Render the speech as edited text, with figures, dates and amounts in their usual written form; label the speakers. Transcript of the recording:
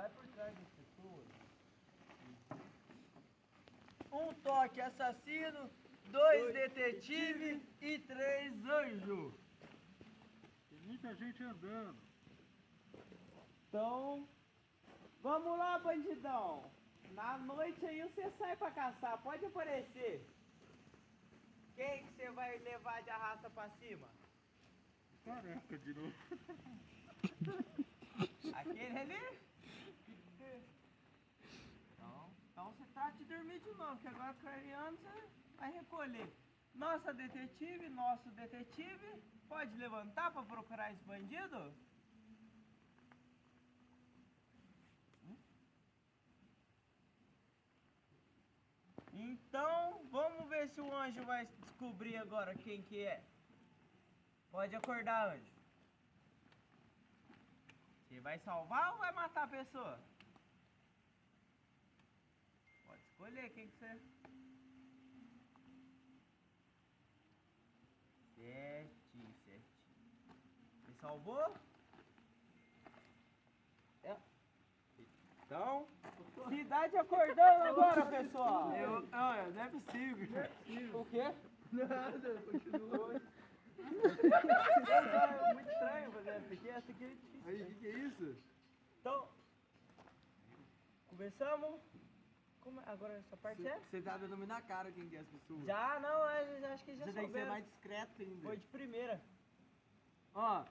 Speaker 1: vai por trás das pessoas. Um toque assassino, 2 detetive e 3 anjo.
Speaker 2: Tem muita gente andando.
Speaker 3: Então, vamos lá, bandidão. Na noite aí você sai pra caçar, pode aparecer. Quem que você vai levar de arrasta pra cima?
Speaker 2: Careca de novo.
Speaker 3: Aquele ali? Então você trata de dormir de novo, que agora clareando você vai recolher. Nosso detetive, pode levantar pra procurar esse bandido? Então, vamos ver se o anjo vai descobrir agora quem que é. Pode acordar, anjo. Você vai salvar ou vai matar a pessoa? Pode escolher quem que você... Certinho. Você salvou? É. Então, cidade acordando agora, pessoal.
Speaker 1: Não é possível.
Speaker 3: O quê?
Speaker 1: Nada, continua. É muito estranho fazer porque essa aqui é difícil.
Speaker 4: Aí, o que é isso?
Speaker 1: Então, começamos. Agora essa parte é?
Speaker 4: Você tá dando na cara quem que é as pessoas.
Speaker 1: Já não, acho que já
Speaker 4: Você tem que ser
Speaker 1: souberam.
Speaker 4: mais discreto ainda.
Speaker 1: Foi de primeira.
Speaker 4: Ó,